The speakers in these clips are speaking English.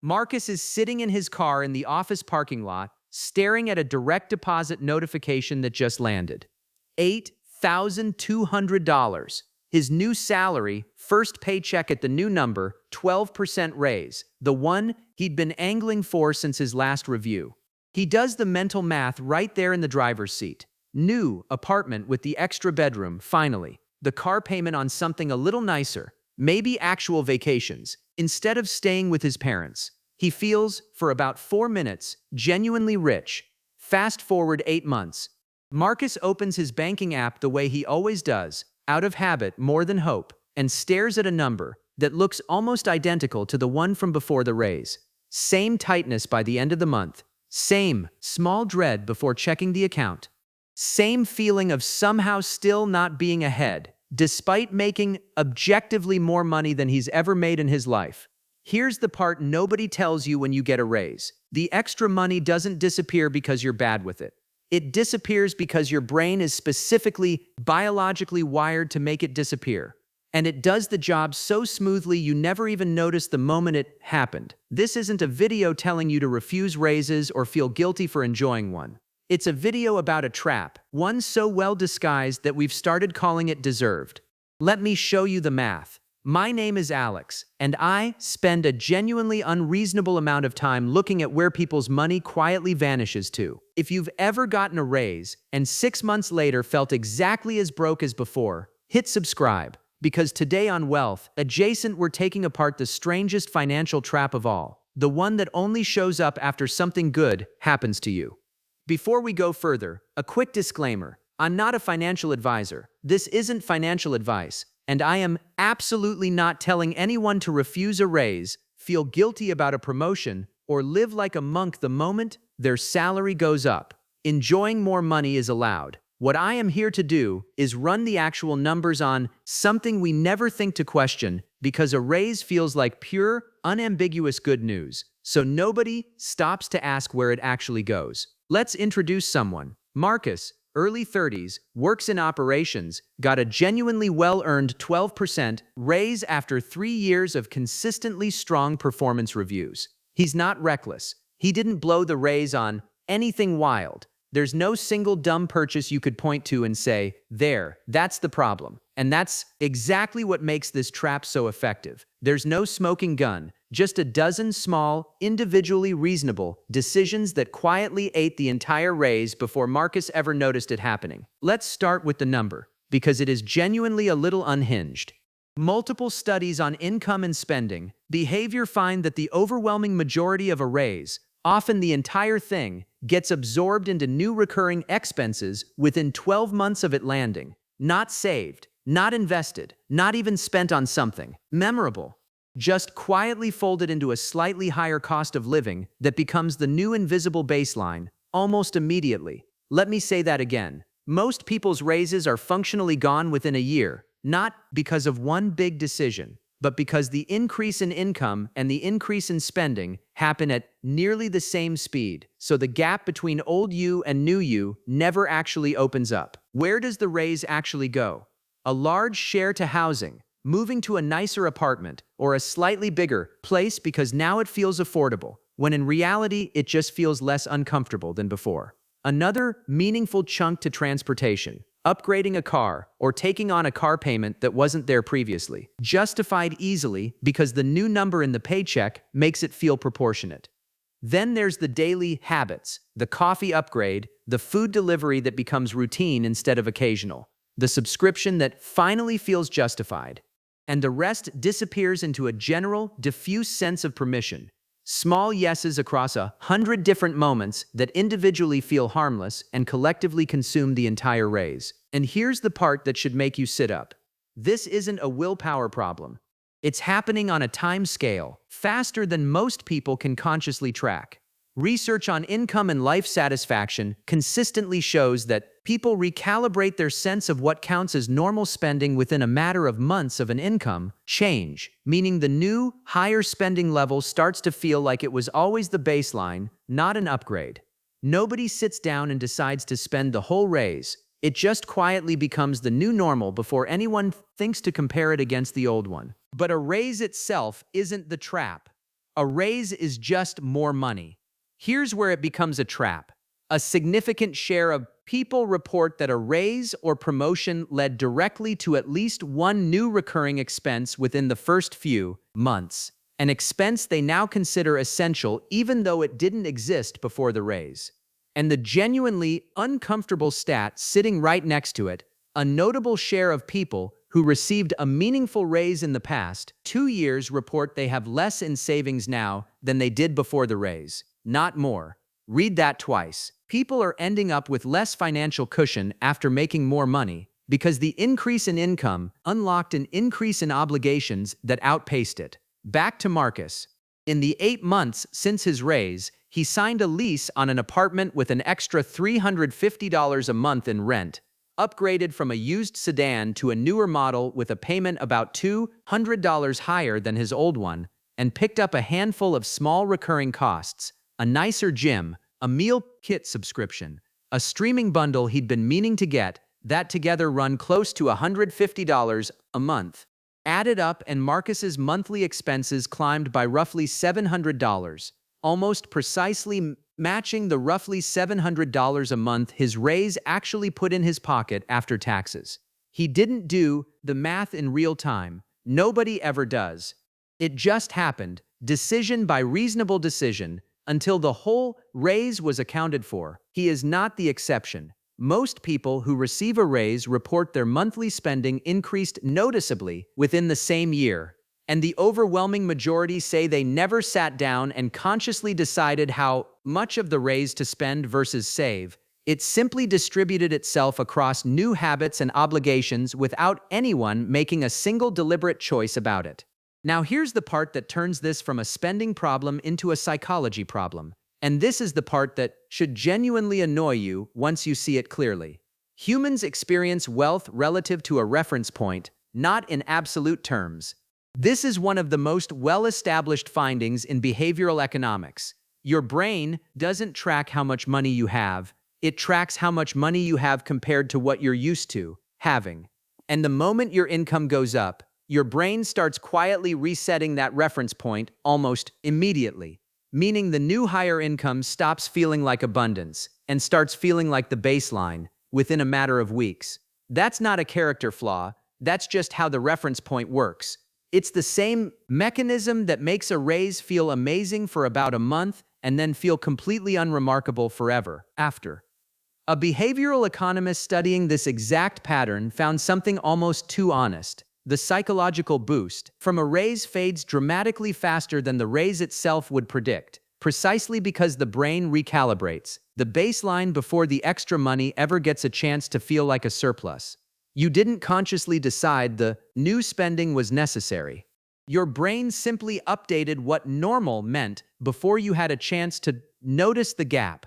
Marcus is sitting in his car in the office parking lot, staring at a direct deposit notification that just landed. $8,200. His new salary, first paycheck at the new number, 12% raise, the one he'd been angling for since his last review. He does the mental math right there in the driver's seat. New apartment with the extra bedroom, finally. The car payment on something a little nicer, maybe actual vacations, instead of staying with his parents. He feels, for about 4 minutes, genuinely rich. Fast forward 8 months. Marcus opens his banking app the way he always does, out of habit more than hope, and stares at a number that looks almost identical to the one from before the raise. Same tightness by the end of the month. Same small dread before checking the account. Same feeling of somehow still not being ahead, despite making objectively more money than he's ever made in his life. Here's the part nobody tells you when you get a raise. The extra money doesn't disappear because you're bad with it. It disappears because your brain is specifically biologically wired to make it disappear. And it does the job so smoothly you never even notice the moment it happened. This isn't a video telling you to refuse raises or feel guilty for enjoying one. It's a video about a trap, one so well disguised that we've started calling it deserved. Let me show you the math. My name is Alex, and I spend a genuinely unreasonable amount of time looking at where people's money quietly vanishes to. If you've ever gotten a raise and 6 months later felt exactly as broke as before, hit subscribe, because today on Wealth Adjacent we're taking apart the strangest financial trap of all, the one that only shows up after something good happens to you. Before we go further, a quick disclaimer. I'm not a financial advisor. This isn't financial advice. And I am absolutely not telling anyone to refuse a raise, feel guilty about a promotion, or live like a monk the moment their salary goes up. Enjoying more money is allowed. What I am here to do is run the actual numbers on something we never think to question, because a raise feels like pure, unambiguous good news. So nobody stops to ask where it actually goes. Let's introduce someone. Marcus, early 30s, works in operations, got a genuinely well-earned 12% raise after 3 years of consistently strong performance reviews. He's not reckless. He didn't blow the raise on anything wild. There's no single dumb purchase you could point to and say, there, that's the problem. And that's exactly what makes this trap so effective. There's no smoking gun, just a dozen small, individually reasonable decisions that quietly ate the entire raise before Marcus ever noticed it happening. Let's start with the number, because it is genuinely a little unhinged. Multiple studies on income and spending behavior find that the overwhelming majority of a raise, often the entire thing, gets absorbed into new recurring expenses within 12 months of it landing. Not saved, not invested, not even spent on something memorable. Just quietly folded into a slightly higher cost of living that becomes the new invisible baseline almost immediately. Let me say that again. Most people's raises are functionally gone within a year, not because of one big decision, but because the increase in income and the increase in spending happen at nearly the same speed, so the gap between old you and new you never actually opens up. Where does the raise actually go? A large share to housing, moving to a nicer apartment, or a slightly bigger place because now it feels affordable, when in reality it just feels less uncomfortable than before. Another meaningful chunk to transportation, upgrading a car, or taking on a car payment that wasn't there previously, justified easily because the new number in the paycheck makes it feel proportionate. Then there's the daily habits, the coffee upgrade, the food delivery that becomes routine instead of occasional, the subscription that finally feels justified. And the rest disappears into a general, diffuse sense of permission. Small yeses across 100 different moments that individually feel harmless and collectively consume the entire raise. And here's the part that should make you sit up. This isn't a willpower problem. It's happening on a time scale, faster than most people can consciously track. Research on income and life satisfaction consistently shows that people recalibrate their sense of what counts as normal spending within a matter of months of an income change, meaning the new, higher spending level starts to feel like it was always the baseline, not an upgrade. Nobody sits down and decides to spend the whole raise. It just quietly becomes the new normal before anyone thinks to compare it against the old one. But a raise itself isn't the trap. A raise is just more money. Here's where it becomes a trap. A significant share of people report that a raise or promotion led directly to at least one new recurring expense within the first few months, an expense they now consider essential even though it didn't exist before the raise. And the genuinely uncomfortable stat sitting right next to it, a notable share of people who received a meaningful raise in the past 2 years report they have less in savings now than they did before the raise, not more. Read that twice. People are ending up with less financial cushion after making more money because the increase in income unlocked an increase in obligations that outpaced it. Back to Marcus. In the 8 months since his raise, he signed a lease on an apartment with an extra $350 a month in rent, upgraded from a used sedan to a newer model with a payment about $200 higher than his old one, and picked up a handful of small recurring costs, a nicer gym, a meal kit subscription, a streaming bundle he'd been meaning to get, that together run close to $150 a month. Added up, and Marcus's monthly expenses climbed by roughly $700, almost precisely matching the roughly $700 a month his raise actually put in his pocket after taxes. He didn't do the math in real time. Nobody ever does. It just happened, decision by reasonable decision, until the whole raise was accounted for. He is not the exception. Most people who receive a raise report their monthly spending increased noticeably within the same year, and the overwhelming majority say they never sat down and consciously decided how much of the raise to spend versus save. It simply distributed itself across new habits and obligations without anyone making a single deliberate choice about it. Now here's the part that turns this from a spending problem into a psychology problem. And this is the part that should genuinely annoy you once you see it clearly. Humans experience wealth relative to a reference point, not in absolute terms. This is one of the most well-established findings in behavioral economics. Your brain doesn't track how much money you have. It tracks how much money you have compared to what you're used to having. And the moment your income goes up, your brain starts quietly resetting that reference point almost immediately, meaning the new higher income stops feeling like abundance and starts feeling like the baseline within a matter of weeks. That's not a character flaw, that's just how the reference point works. It's the same mechanism that makes a raise feel amazing for about a month and then feel completely unremarkable forever after. A behavioral economist studying this exact pattern found something almost too honest. The psychological boost from a raise fades dramatically faster than the raise itself would predict, precisely because the brain recalibrates the baseline before the extra money ever gets a chance to feel like a surplus. You didn't consciously decide the new spending was necessary. Your brain simply updated what normal meant before you had a chance to notice the gap.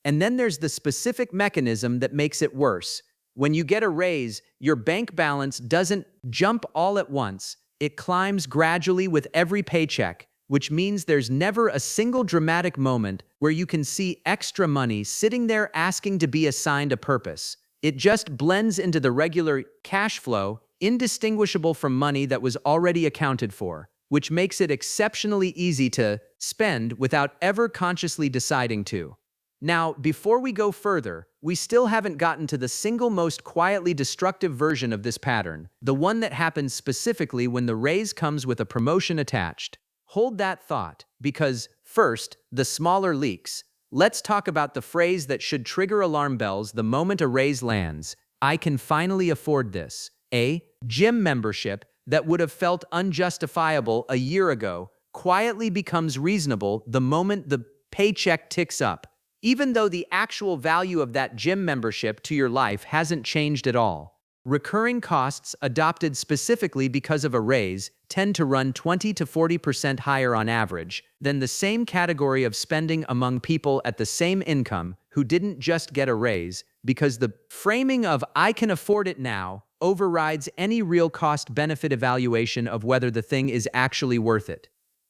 And then there's the specific mechanism that makes it worse. When you get a raise, your bank balance doesn't jump all at once. It climbs gradually with every paycheck, which means there's never a single dramatic moment where you can see extra money sitting there asking to be assigned a purpose. It just blends into the regular cash flow, indistinguishable from money that was already accounted for, which makes it exceptionally easy to spend without ever consciously deciding to. Now, before we go further, we still haven't gotten to the single most quietly destructive version of this pattern, the one that happens specifically when the raise comes with a promotion attached. Hold that thought, because first, the smaller leaks. Let's talk about the phrase that should trigger alarm bells the moment a raise lands. I can finally afford this. A gym membership that would have felt unjustifiable a year ago quietly becomes reasonable the moment the paycheck ticks up, even though the actual value of that gym membership to your life hasn't changed at all. Recurring costs adopted specifically because of a raise tend to run 20 to 40% higher on average than the same category of spending among people at the same income who didn't just get a raise, because the framing of "I can afford it now" overrides any real cost-benefit evaluation of whether the thing is actually worth it.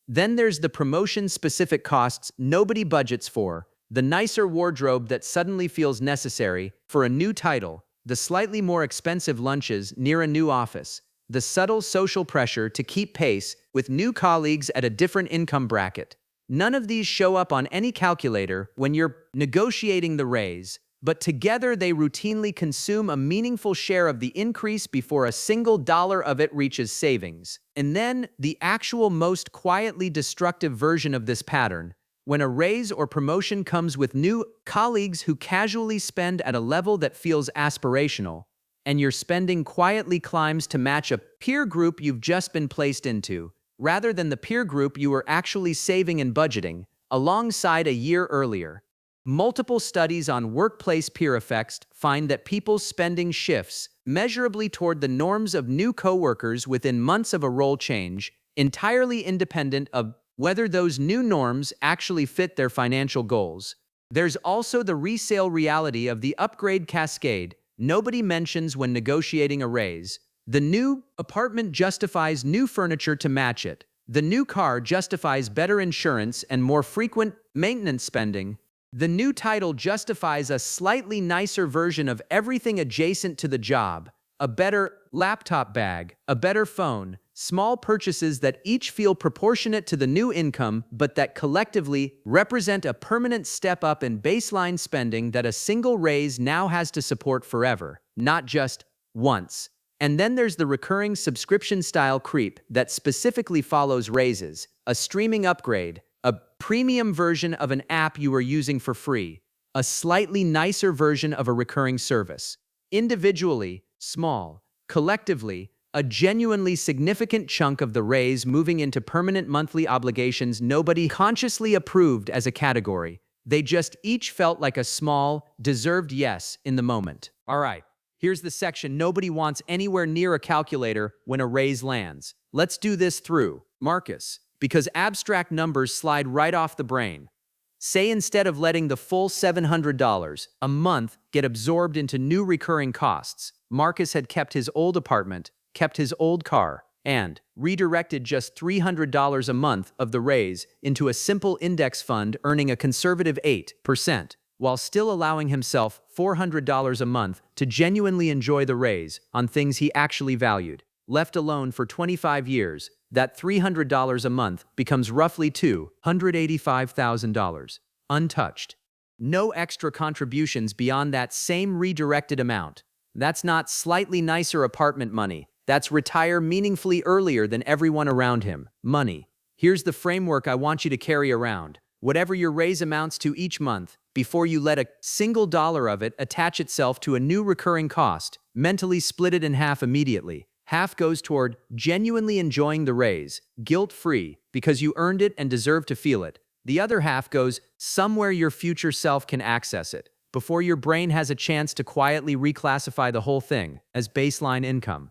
Then there's the promotion-specific costs nobody budgets for, the nicer wardrobe that suddenly feels necessary for a new title, the slightly more expensive lunches near a new office, the subtle social pressure to keep pace with new colleagues at a different income bracket. None of these show up on any calculator when you're negotiating the raise, but together they routinely consume a meaningful share of the increase before a single dollar of it reaches savings. And then, the actual most quietly destructive version of this pattern, when a raise or promotion comes with new colleagues who casually spend at a level that feels aspirational, and your spending quietly climbs to match a peer group you've just been placed into, rather than the peer group you were actually saving and budgeting alongside a year earlier. Multiple studies on workplace peer effects find that people's spending shifts measurably toward the norms of new coworkers within months of a role change, entirely independent of whether those new norms actually fit their financial goals. There's also the resale reality of the upgrade cascade nobody mentions when negotiating a raise. The new apartment justifies new furniture to match it. The new car justifies better insurance and more frequent maintenance spending. The new title justifies a slightly nicer version of everything adjacent to the job, a better laptop bag, a better phone, small purchases that each feel proportionate to the new income but that collectively represent a permanent step up in baseline spending that a single raise now has to support forever, not just once. And then there's the recurring subscription-style creep that specifically follows raises, a streaming upgrade, a premium version of an app you are using for free, a slightly nicer version of a recurring service. Individually, small. Collectively, a genuinely significant chunk of the raise moving into permanent monthly obligations nobody consciously approved as a category. They just each felt like a small, deserved yes in the moment. All right. Here's the section nobody wants anywhere near a calculator when a raise lands. Let's do this through Marcus, because abstract numbers slide right off the brain. Say instead of letting the full $700 a month get absorbed into new recurring costs, Marcus had kept his old apartment, kept his old car, and redirected just $300 a month of the raise into a simple index fund earning a conservative 8%. While still allowing himself $400 a month to genuinely enjoy the raise on things he actually valued. Left alone for 25 years, that $300 a month becomes roughly $285,000, untouched. No extra contributions beyond that same redirected amount. That's not slightly nicer apartment money. That's retire meaningfully earlier than everyone around him. Money. Here's the framework I want you to carry around. Whatever your raise amounts to each month, before you let a single dollar of it attach itself to a new recurring cost, mentally split it in half immediately. Half goes toward genuinely enjoying the raise, guilt-free, because you earned it and deserve to feel it. The other half goes somewhere your future self can access it, before your brain has a chance to quietly reclassify the whole thing as baseline income.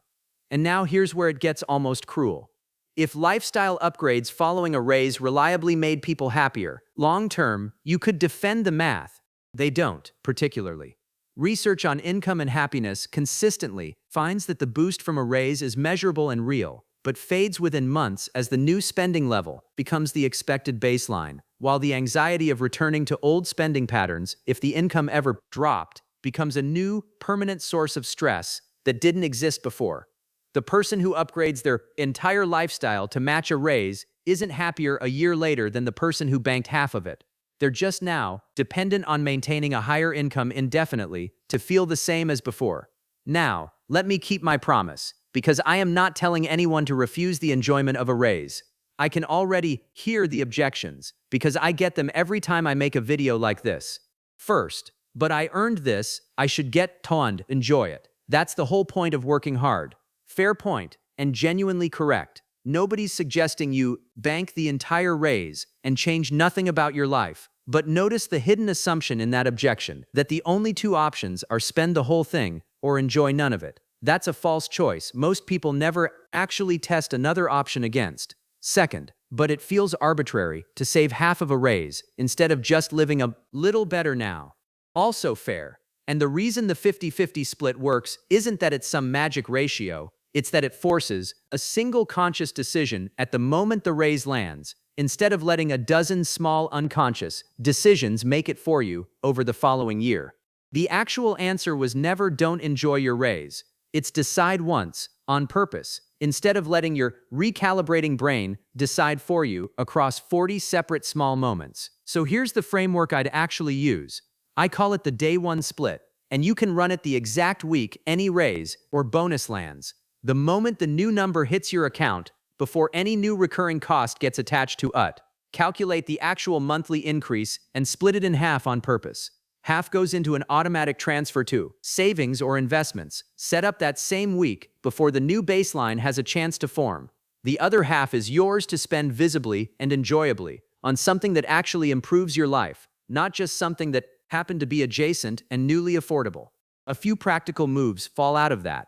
And now here's where it gets almost cruel. If lifestyle upgrades following a raise reliably made people happier, long-term, you could defend the math. They don't, particularly. Research on income and happiness consistently finds that the boost from a raise is measurable and real, but fades within months as the new spending level becomes the expected baseline, while the anxiety of returning to old spending patterns, if the income ever dropped, becomes a new, permanent source of stress that didn't exist before. The person who upgrades their entire lifestyle to match a raise isn't happier a year later than the person who banked half of it. They're just now dependent on maintaining a higher income indefinitely to feel the same as before. Now, let me keep my promise, because I am not telling anyone to refuse the enjoyment of a raise. I can already hear the objections, because I get them every time I make a video like this. First, but I earned this, I should get to enjoy it. That's the whole point of working hard. Fair point, and genuinely correct. Nobody's suggesting you bank the entire raise and change nothing about your life. But notice the hidden assumption in that objection, that the only two options are spend the whole thing or enjoy none of it. That's a false choice most people never actually test another option against. Second, but it feels arbitrary to save half of a raise instead of just living a little better now. Also fair. And the reason the 50-50 split works isn't that it's some magic ratio. It's that it forces a single conscious decision at the moment the raise lands, instead of letting a dozen small unconscious decisions make it for you over the following year. The actual answer was never don't enjoy your raise. It's decide once, on purpose, instead of letting your recalibrating brain decide for you across 40 separate small moments. So here's the framework I'd actually use. I call it the day one split, and you can run it the exact week any raise or bonus lands. The moment the new number hits your account, before any new recurring cost gets attached to it, calculate the actual monthly increase and split it in half on purpose. Half goes into an automatic transfer to savings or investments, set up that same week before the new baseline has a chance to form. The other half is yours to spend visibly and enjoyably on something that actually improves your life, not just something that happened to be adjacent and newly affordable. A few practical moves fall out of that.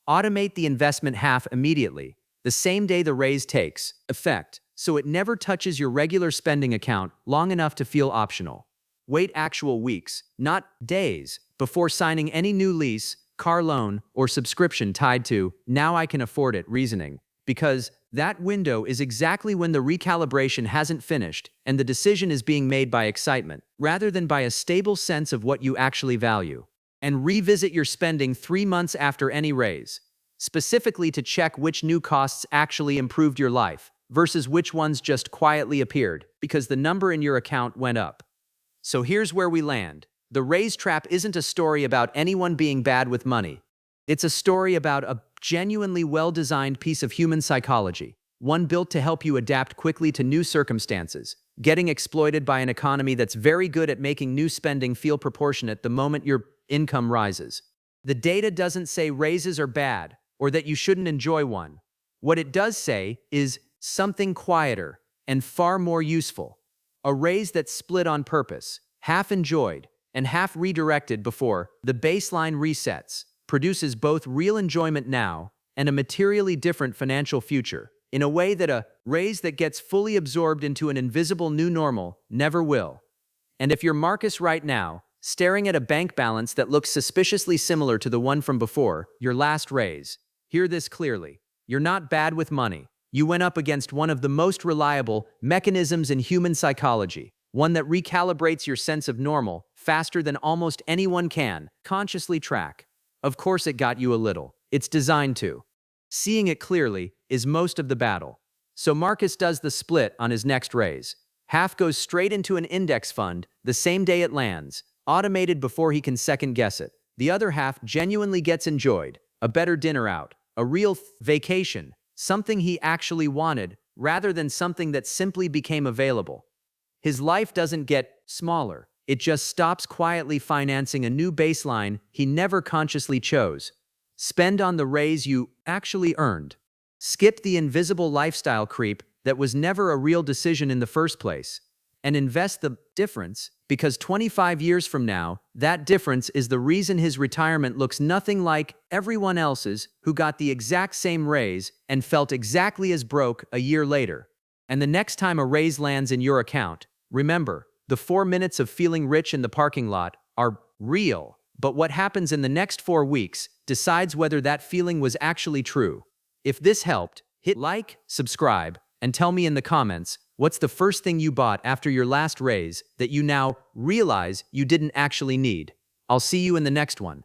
Automate the investment half immediately, the same day the raise takes effect, so it never touches your regular spending account long enough to feel optional. Wait actual weeks, not days, before signing any new lease, car loan, or subscription tied to "now I can afford it" reasoning, because that window is exactly when the recalibration hasn't finished and the decision is being made by excitement, rather than by a stable sense of what you actually value. And revisit your spending 3 months after any raise, specifically to check which new costs actually improved your life versus which ones just quietly appeared because the number in your account went up. So here's where we land. The raise trap isn't a story about anyone being bad with money. It's a story about a genuinely well-designed piece of human psychology, one built to help you adapt quickly to new circumstances, getting exploited by an economy that's very good at making new spending feel proportionate the moment your income rises. The data doesn't say raises are bad or that you shouldn't enjoy one. What it does say is something quieter and far more useful. A raise that's split on purpose, half enjoyed and half redirected before the baseline resets, produces both real enjoyment now and a materially different financial future, in a way that a raise that gets fully absorbed into an invisible new normal never will. And if you're Marcus right now, staring at a bank balance that looks suspiciously similar to the one from before your last raise, hear this clearly. You're not bad with money. You went up against one of the most reliable mechanisms in human psychology, one that recalibrates your sense of normal faster than almost anyone can consciously track. Of course it got you a little. It's designed to. Seeing it clearly is most of the battle. So Marcus does the split on his next raise. Half goes straight into an index fund the same day it lands, automated before he can second guess it. The other half genuinely gets enjoyed, a better dinner out, a real vacation, something he actually wanted rather than something that simply became available. His life doesn't get smaller. It just stops quietly financing a new baseline he never consciously chose. Spend on the raise you actually earned. Skip the invisible lifestyle creep that was never a real decision in the first place. And invest the difference, because 25 years from now, that difference is the reason his retirement looks nothing like everyone else's who got the exact same raise and felt exactly as broke a year later. And the next time a raise lands in your account, remember, the 4 minutes of feeling rich in the parking lot are real, but what happens in the next 4 weeks decides whether that feeling was actually true. If this helped, hit like, subscribe, and tell me in the comments, what's the first thing you bought after your last raise that you now realize you didn't actually need? I'll see you in the next one.